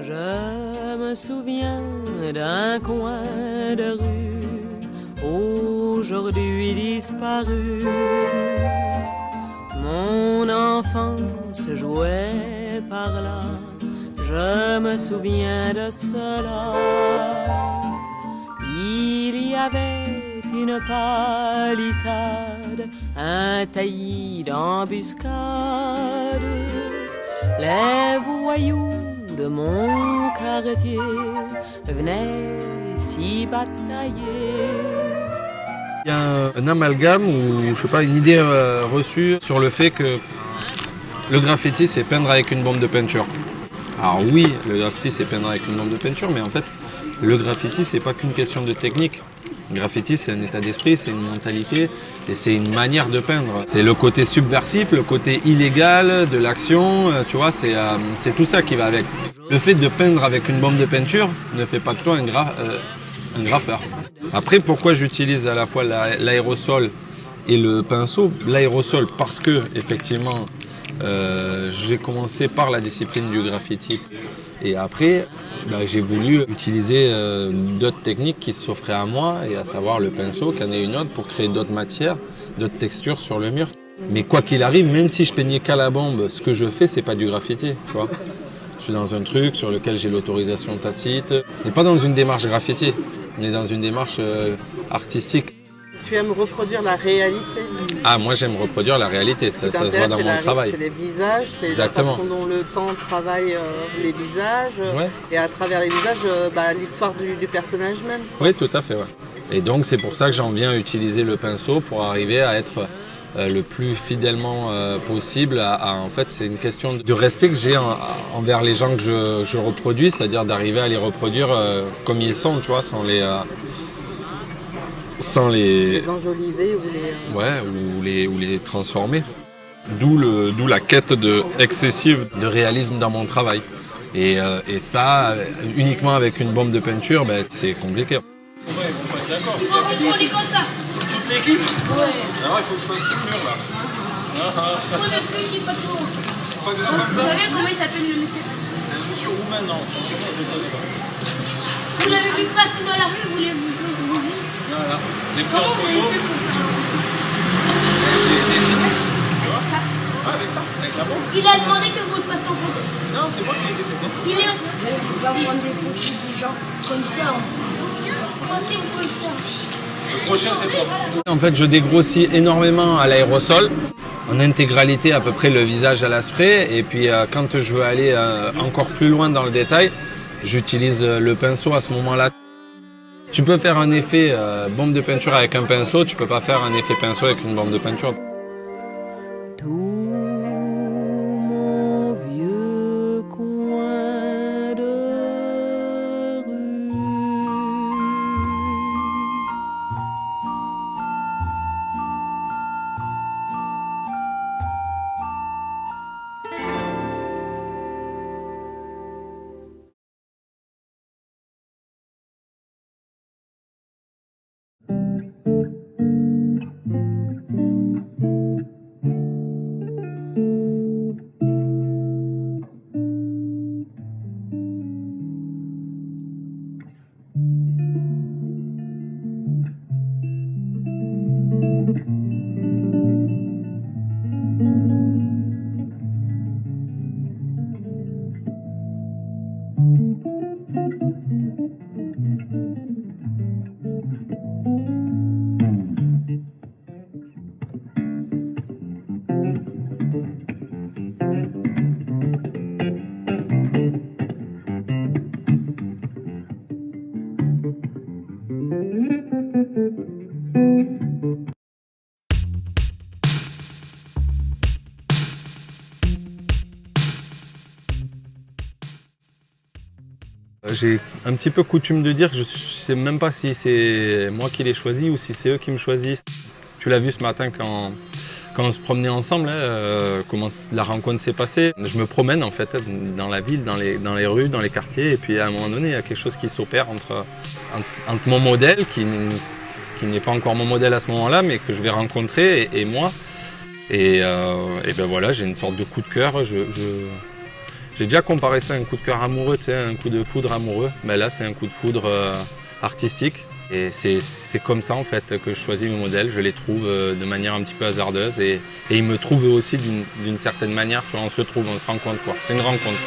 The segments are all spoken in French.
Je me souviens d'un coin de rue, aujourd'hui disparu. Mon enfance jouait par là, je me souviens de cela. Il y avait une palissade, un taillis d'embuscade. Les voyous de mon quartier venaient s'y batailler. Il y a un amalgame ou je sais pas, une idée reçue sur le fait que le graffiti c'est peindre avec une bombe de peinture. Alors oui, le graffiti c'est peindre avec une bombe de peinture, mais en fait le graffiti c'est pas qu'une question de technique. Le graffiti c'est un état d'esprit, c'est une mentalité et c'est une manière de peindre. C'est le côté subversif, le côté illégal de l'action, tu vois, c'est tout ça qui va avec. Le fait de peindre avec une bombe de peinture ne fait pas de toi un graffeur. Après, pourquoi j'utilise à la fois l'aérosol et le pinceau? L'aérosol parce que, effectivement, j'ai commencé par la discipline du graffiti. Et après, j'ai voulu utiliser d'autres techniques qui s'offraient à moi, et à savoir le pinceau, qu'en est une autre, pour créer d'autres matières, d'autres textures sur le mur. Mais quoi qu'il arrive, même si je peignais qu'à la bombe, ce que je fais, c'est pas du graffiti, tu vois. Je suis dans un truc sur lequel j'ai l'autorisation tacite. On n'est pas dans une démarche graffiti, on est dans une démarche artistique. Tu aimes reproduire la réalité? Ah, moi j'aime reproduire la réalité, ça se voit dans mon travail. C'est les visages, c'est Exactement. La façon dont le temps travaille les visages, Ouais. Et à travers les visages, l'histoire du personnage même. Oui, tout à fait, ouais. Et donc c'est pour ça que j'en viens à utiliser le pinceau pour arriver à être le plus fidèlement possible. En fait, c'est une question de respect que j'ai envers les gens que je reproduis, c'est-à-dire d'arriver à les reproduire comme ils sont, tu vois, sans les enjoliver ou les transformer. D'où la quête excessive de réalisme dans mon travail. Et ça, uniquement avec une bombe de peinture, c'est compliqué. Ouais, on est d'accord. Il faut contrôler comme ça. Toute l'équipe? Ouais. Alors il faut que je fasse tout le mur là. On ne réfléchit pas trop. Pas de comme ça. Vous savez comment il s'appelle le monsieur? C'est le monsieur roumain, non. C'est un je ne connais pas. Vous l'avez vu passer dans la rue, vous l'avez vu? Voilà. Je l'ai pris en photo. J'ai dessiné. Tu vois? Ouais, avec ça, avec la bombe. Il a demandé que vous le fassiez en photo. Non, c'est moi qui l'ai dessiné. Il est. Je vais prendre des photos des gens comme ça. Le prochain, c'est toi. En fait, je dégrossis énormément à l'aérosol, en intégralité à peu près le visage à la spray. Et puis quand je veux aller encore plus loin dans le détail, j'utilise le pinceau à ce moment-là. Tu peux faire un effet bombe de peinture avec un pinceau, tu peux pas faire un effet pinceau avec une bombe de peinture. Tout mon vieux coin de rue J'ai un petit peu coutume de dire que je ne sais même pas si c'est moi qui les choisis ou si c'est eux qui me choisissent. Tu l'as vu ce matin quand on se promenait ensemble, comment la rencontre s'est passée. Je me promène en fait dans la ville, dans les rues, dans les quartiers, et puis à un moment donné, il y a quelque chose qui s'opère entre mon modèle, qui n'est pas encore mon modèle à ce moment-là, mais que je vais rencontrer, et moi. Et ben voilà, j'ai une sorte de coup de cœur. J'ai déjà comparé ça à un coup de cœur amoureux, tu sais, un coup de foudre amoureux. Mais là, c'est un coup de foudre artistique. Et c'est comme ça, en fait, que je choisis mes modèles. Je les trouve de manière un petit peu hasardeuse. Et ils me trouvent eux aussi d'une certaine manière. Tu vois, on se trouve, on se rencontre, quoi. C'est une rencontre.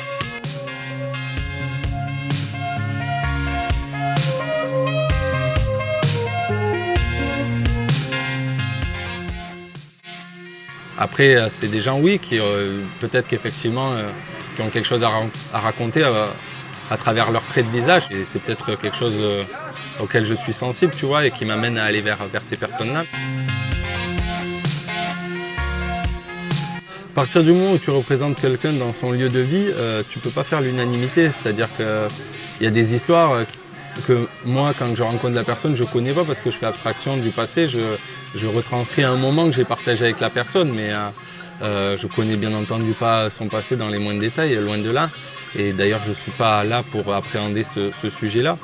Après, c'est des gens, oui, qui peut-être qu'effectivement, qui ont quelque chose à raconter à travers leurs traits de visage. Et c'est peut-être quelque chose auquel je suis sensible, tu vois, et qui m'amène à aller vers ces personnes-là. À partir du moment où tu représentes quelqu'un dans son lieu de vie, tu ne peux pas faire l'unanimité. C'est-à-dire qu'il y a des histoires que moi, quand je rencontre la personne, je ne connais pas parce que je fais abstraction du passé. Je retranscris un moment que j'ai partagé avec la personne, mais je ne connais bien entendu pas son passé dans les moindres détails, loin de là. Et d'ailleurs, je ne suis pas là pour appréhender ce sujet-là.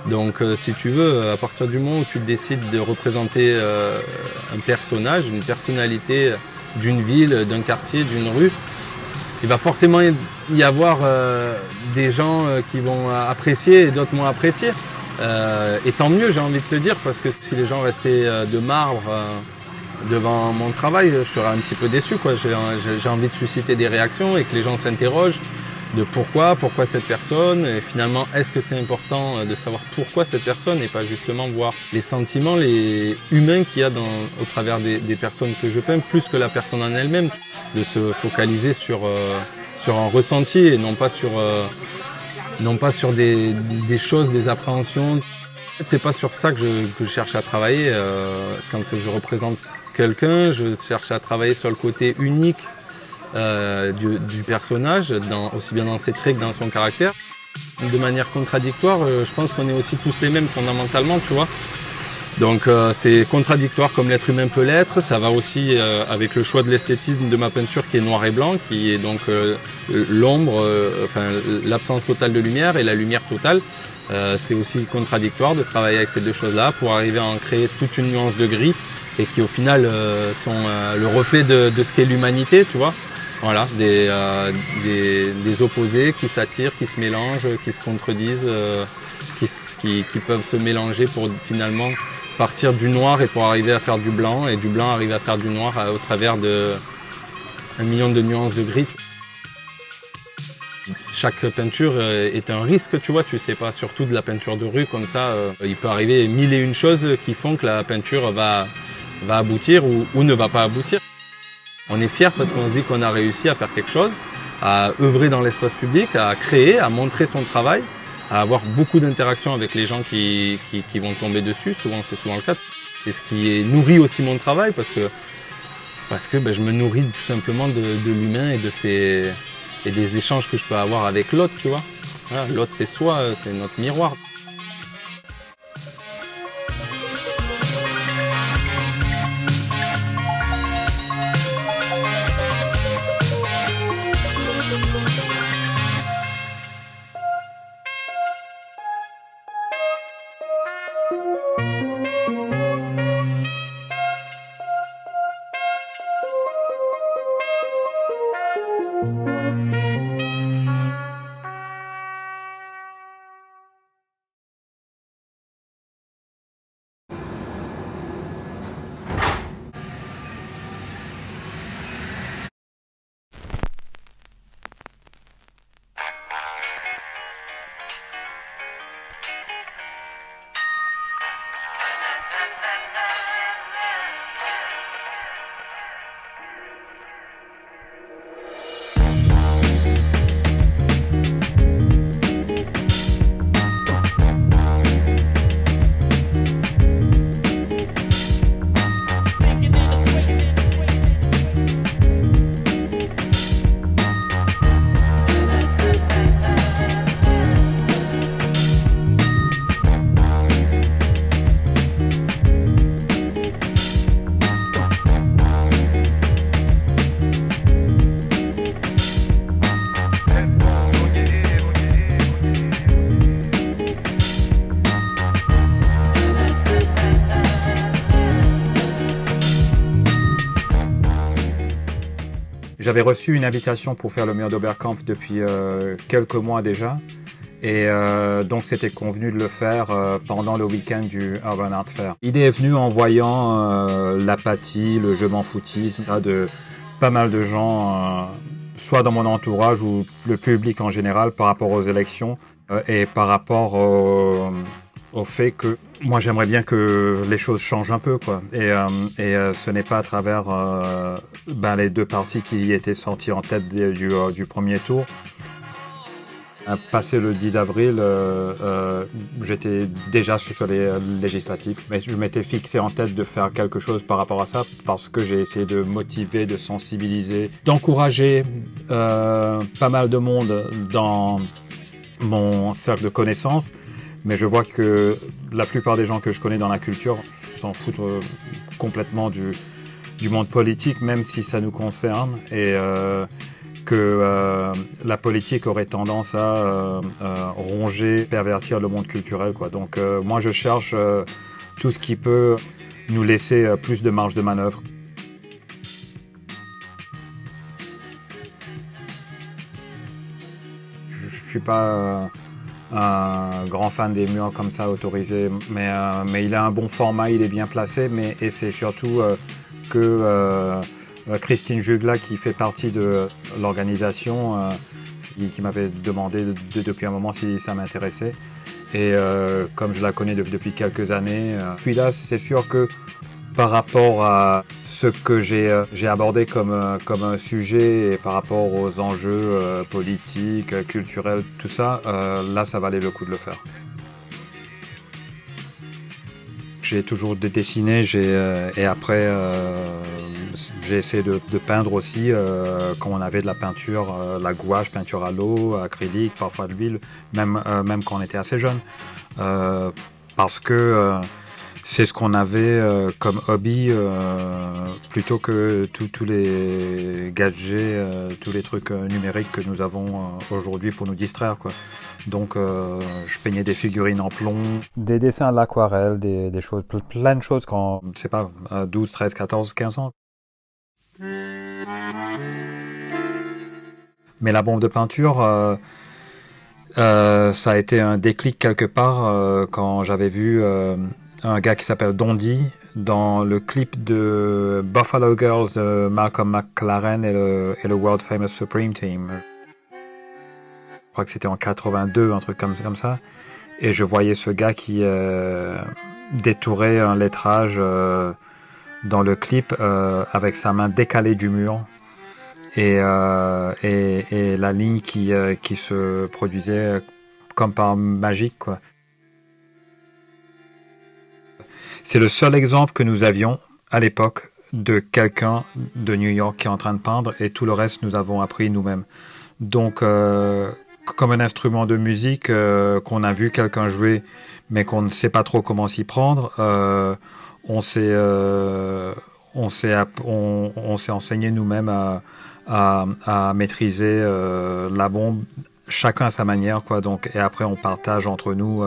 Donc, si tu veux, à partir du moment où tu décides de représenter un personnage, une personnalité d'une ville, d'un quartier, d'une rue, il va forcément y avoir des gens qui vont apprécier et d'autres moins apprécier. Et tant mieux, j'ai envie de te dire, parce que si les gens restaient de marbre devant mon travail, je serais un petit peu déçu, quoi. J'ai envie de susciter des réactions et que les gens s'interrogent de pourquoi cette personne, et finalement est-ce que c'est important de savoir pourquoi cette personne et pas justement voir les sentiments, les humains qu'il y a au travers des personnes que je peins, plus que la personne en elle-même, de se focaliser sur un ressenti et non pas sur des choses, des appréhensions. En fait, c'est pas sur ça que je cherche à travailler. Quand je représente quelqu'un, je cherche à travailler sur le côté unique du personnage, aussi bien dans ses traits que dans son caractère. De manière contradictoire, je pense qu'on est aussi tous les mêmes fondamentalement, tu vois. Donc c'est contradictoire comme l'être humain peut l'être. Ça va aussi avec le choix de l'esthétisme de ma peinture qui est noir et blanc, qui est donc l'ombre, l'absence totale de lumière et la lumière totale. C'est aussi contradictoire de travailler avec ces deux choses-là pour arriver à en créer toute une nuance de gris et qui au final sont le reflet de ce qu'est l'humanité, tu vois. Voilà, des opposés qui s'attirent, qui se mélangent, qui se contredisent, qui peuvent se mélanger pour finalement partir du noir et pour arriver à faire du blanc, et du blanc arriver à faire du noir au travers de 1 million de nuances de gris. Chaque peinture est un risque, tu vois, tu sais pas, surtout de la peinture de rue comme ça, il peut arriver 1001 choses qui font que la peinture va aboutir ou ne va pas aboutir. On est fiers parce qu'on se dit qu'on a réussi à faire quelque chose, à œuvrer dans l'espace public, à créer, à montrer son travail, à avoir beaucoup d'interactions avec les gens qui vont tomber dessus, c'est souvent le cas. C'est ce qui nourrit aussi mon travail parce que je me nourris tout simplement de l'humain et des échanges que je peux avoir avec l'autre, tu vois. Voilà, l'autre c'est soi, c'est notre miroir. J'avais reçu une invitation pour faire le mur d'Oberkampf depuis quelques mois déjà. Et donc c'était convenu de le faire pendant le week-end du Urban Art Fair. L'idée est venue en voyant l'apathie, le je m'en foutisme de pas mal de gens, soit dans mon entourage ou le public en général par rapport aux élections et par rapport au fait que moi j'aimerais bien que les choses changent un peu, quoi. Et ce n'est pas à travers les deux partis qui étaient sortis en tête du premier tour. Passé le 10 avril, j'étais déjà sur les législatives, mais je m'étais fixé en tête de faire quelque chose par rapport à ça parce que j'ai essayé de motiver, de sensibiliser, d'encourager pas mal de monde dans mon cercle de connaissances. Mais je vois que la plupart des gens que je connais dans la culture s'en foutent complètement du monde politique, même si ça nous concerne. Et que la politique aurait tendance à ronger, pervertir le monde culturel, quoi. Donc moi je cherche tout ce qui peut nous laisser plus de marge de manœuvre. Je suis pas un grand fan des murs comme ça autorisés, mais il a un bon format, il est bien placé, et c'est surtout que Christine Jugla, qui fait partie de l'organisation, qui m'avait demandé depuis un moment si ça m'intéressait. Et comme je la connais depuis quelques années, puis là, c'est sûr que par rapport à ce que j'ai abordé comme un sujet et par rapport aux enjeux politiques, culturels, tout ça, là, ça valait le coup de le faire. J'ai toujours dessiné et après j'ai essayé de peindre aussi quand on avait de la peinture, la gouache, peinture à l'eau, acrylique, parfois de l'huile, même quand on était assez jeune. Parce que c'est ce qu'on avait comme hobby plutôt que tous les gadgets, tous les trucs numériques que nous avons aujourd'hui pour nous distraire, quoi. Donc je peignais des figurines en plomb, des dessins à l'aquarelle, des choses, plein de choses quand, je sais pas, 12, 13, 14, 15 ans. Mais la bombe de peinture, ça a été un déclic quelque part quand j'avais vu un gars qui s'appelle Dondi dans le clip de Buffalo Girls de Malcolm McLaren et le World Famous Supreme Team. Je crois que c'était en 82, un truc comme ça. Et je voyais ce gars qui détourait un lettrage dans le clip avec sa main décalée du mur. Et la ligne qui se produisait comme par magique, quoi. C'est le seul exemple que nous avions à l'époque de quelqu'un de New York qui est en train de peindre, et tout le reste nous avons appris nous-mêmes. Donc comme un instrument de musique qu'on a vu quelqu'un jouer mais qu'on ne sait pas trop comment s'y prendre, on s'est enseigné nous-mêmes à maîtriser la bombe, chacun à sa manière, quoi. Donc, et après on partage entre nous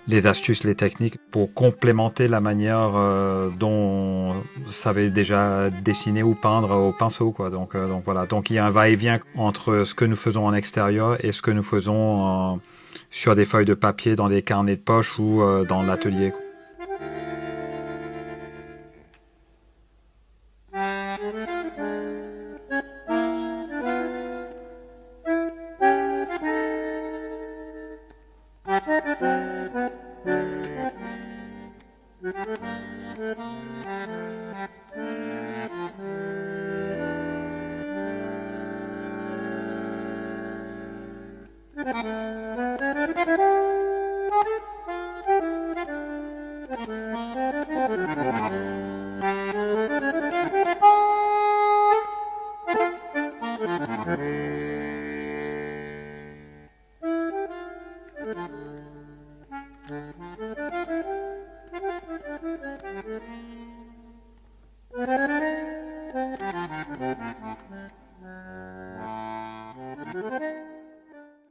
les astuces, les techniques pour complémenter la manière dont on savait déjà dessiner ou peindre au pinceau, quoi. Donc voilà. Donc il y a un va-et-vient entre ce que nous faisons en extérieur et ce que nous faisons sur des feuilles de papier, dans des carnets de poche ou dans l'atelier, quoi.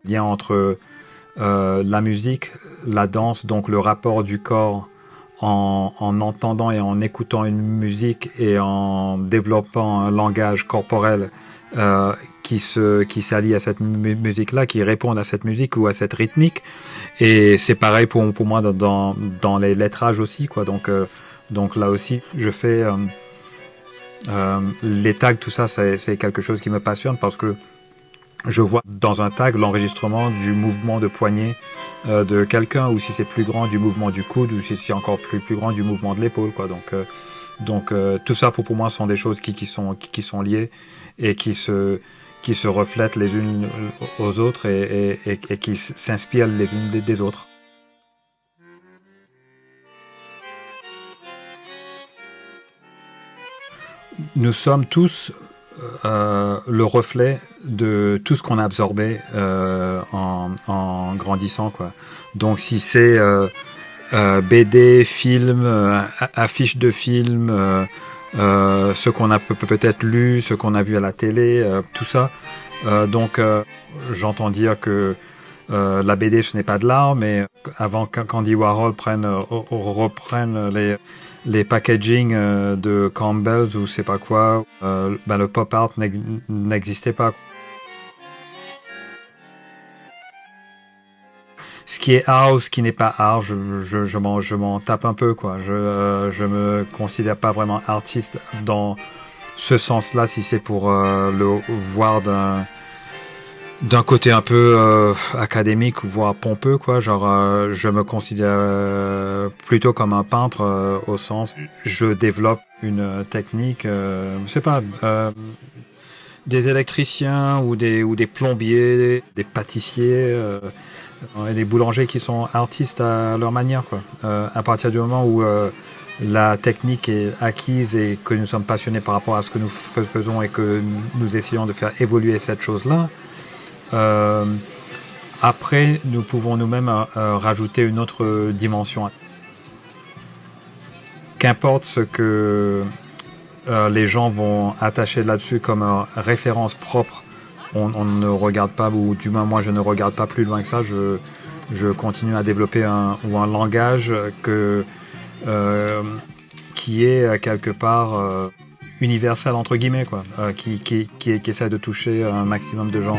Lien entre la musique, la danse, donc le rapport du corps en entendant et en écoutant une musique et en développant un langage corporel qui s'allient à cette musique-là, qui répondent à cette musique ou à cette rythmique. Et c'est pareil pour moi dans les lettrages aussi, quoi. Donc là aussi, je fais les tags, tout ça, c'est quelque chose qui me passionne parce que je vois dans un tag l'enregistrement du mouvement de poignet de quelqu'un, ou si c'est plus grand, du mouvement du coude, ou si c'est encore plus grand, du mouvement de l'épaule, quoi. Donc tout ça pour moi sont des choses qui sont liées et qui se reflètent les unes aux autres et qui s'inspirent les unes des autres. Nous sommes tous le reflet de tout ce qu'on a absorbé en grandissant, quoi. Donc si c'est BD, film, affiches de films, ce qu'on a peut-être lu, ce qu'on a vu à la télé, tout ça. Donc j'entends dire que la BD ce n'est pas de l'art, mais avant qu'Andy Warhol reprenne les packaging de Campbell's ou c'est pas quoi, le pop art n'existait pas. Ce qui est art ou ce qui n'est pas art, je m'en tape un peu, quoi. Je me considère pas vraiment artiste dans ce sens-là, si c'est pour le voir d'un côté un peu académique ou voire pompeux, quoi. Genre je me considère plutôt comme un peintre au sens je développe une technique, je sais pas, des électriciens ou des plombiers, des pâtissiers et des boulangers qui sont artistes à leur manière, quoi. À partir du moment où la technique est acquise et que nous sommes passionnés par rapport à ce que nous faisons et que nous essayons de faire évoluer cette chose-là, après, nous pouvons nous-mêmes rajouter une autre dimension. Qu'importe ce que les gens vont attacher là-dessus comme référence propre, on ne regarde pas, ou du moins moi je ne regarde pas plus loin que ça. Je continue à développer un langage qui est quelque part universel entre guillemets, quoi, qui essaie de toucher un maximum de gens.